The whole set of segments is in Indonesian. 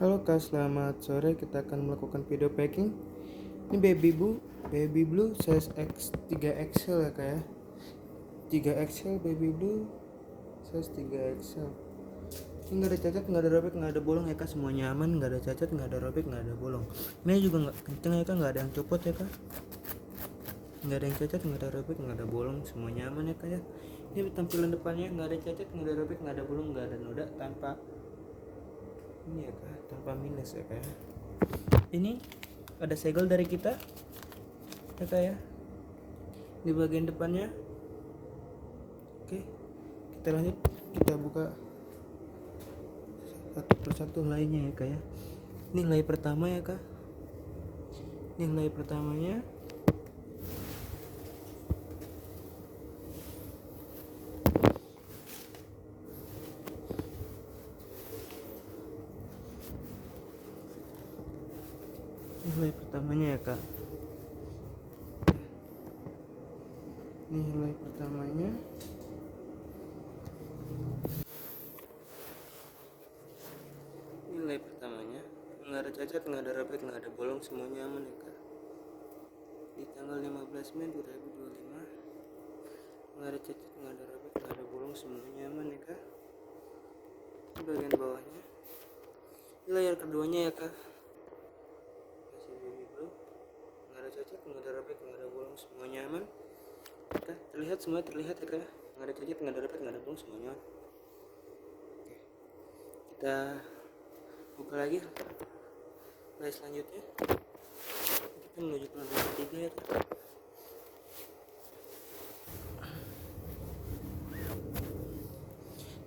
Halo Kak, selamat sore. Kita akan melakukan video packing. Ini baby blue size X 3XL ya Kak ya. 3XL baby blue size 3XL. Ini nggak ada cacat, nggak ada robek, nggak ada bolong ya Kak. Semuanya aman, nggak ada cacat, nggak ada robek, nggak ada bolong. Ini juga nggak kenceng ya Kak, nggak ada yang copot ya Kak. Nggak ada yang cacat, nggak ada robek, nggak ada bolong. Semuanya aman ya Kak ya. Ini tampilan depannya nggak ada cacat, nggak ada robek, nggak ada bolong, nggak ada noda, tanpa ini ya Kak, tanpa minus ya Kak ya. Ini ada segel dari kita ya Kak ya, di bagian depannya. Oke, kita lanjut, kita buka satu persatu lainnya ya Kak ya. Ini lay pertama ya Kak, ini lay pertamanya. Ini lay pertamanya ya Kak, ini lay pertamanya. Nilai pertamanya nggak ada cacat, nggak ada robek, nggak ada bolong, semuanya aman ya Kak. Di tanggal 15 Mei 2025, nggak ada cacat, nggak ada robek, nggak ada bolong, semuanya aman ya Kak. Di bagian bawahnya, ini layar keduanya ya Kak, masih baby blue, nggak ada cacat, nggak ada robek, nggak ada bolong, semuanya aman. Kita terlihat, semua terlihat ya Kak, nggak ada cacat, nggak ada robek, nggak ada bolong, semuanya aman. Oke, kita buka lagi lay selanjutnya. Kita menuju ke lay ketiga ya Kak.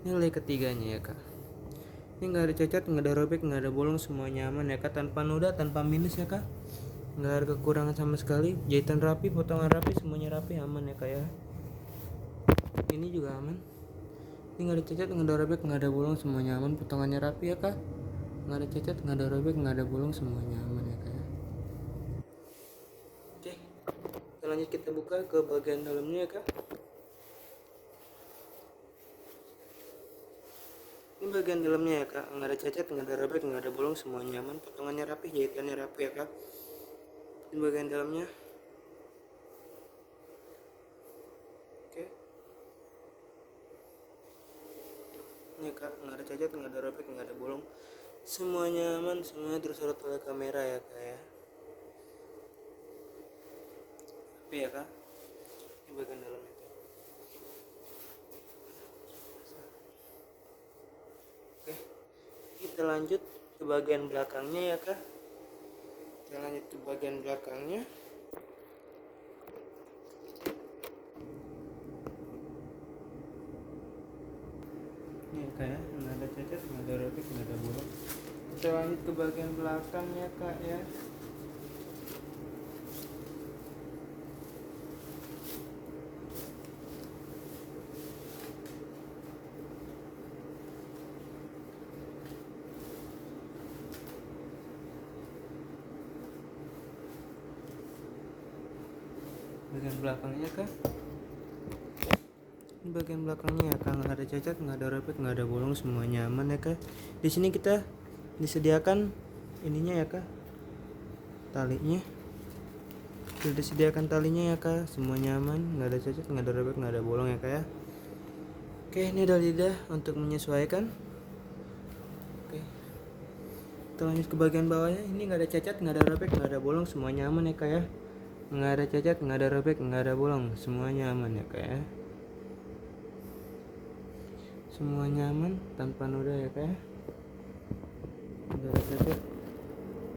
Ini lay ketiganya ya Kak. Ini nggak ada cacat, nggak ada robek, nggak ada bolong, semuanya aman ya Kak. Tanpa noda, tanpa minus ya Kak. Nggak ada kekurangan sama sekali. Jahitan rapi, potongan rapi, semuanya rapi, aman ya Kak ya. Ini juga aman. Ini nggak ada cacat, nggak ada robek, nggak ada bolong, semuanya aman. Potongannya rapi ya Kak. Nggak ada cacat, nggak ada robek, nggak ada bolong, semuanya aman ya Kak ya. Oke, kita lanjut, kita buka ke bagian dalamnya ya Kak. Ini bagian dalamnya ya Kak, nggak ada cacat, nggak ada robek, nggak ada bolong, semuanya aman. Potongannya rapi, jahitannya rapi ya Kak. Ini bagian dalamnya. Oke, ini Kak, nggak ada cacat, nggak ada robek, nggak ada bolong, semuanya aman, semuanya tersorot oleh kamera ya Kak ya. Rapi ya Kak. Ini bagian dalamnya. Oke, kita lanjut ke bagian belakangnya ya Kak. Kita lanjut ke bagian belakangnya. Ini ya Kak ya, nggak ada cacat, nggak ada robek, nggak ada bolong. Kita lanjut ke bagian belakangnya Kak ya. Bagian belakangnya Kak. Ini bagian belakangnya ya Kak, nggak ada cacat, nggak ada robek, nggak ada bolong, semuanya aman ya Kak. Di sini kita disediakan ininya ya Kak, talinya. Sudah disediakan talinya ya Kak, semuanya aman, nggak ada cacat, nggak ada robek, nggak ada bolong ya Kak ya. Oke, ini ada lidah untuk menyesuaikan. Oke, kita lanjut ke bagian bawahnya. Ini nggak ada cacat, nggak ada robek, nggak ada bolong, semuanya aman ya Kak ya. Nggak ada cacat, nggak ada robek, nggak ada bolong, semuanya aman ya Kak ya. Semuanya aman, tanpa noda ya Kak ya. Nggak ada cacat,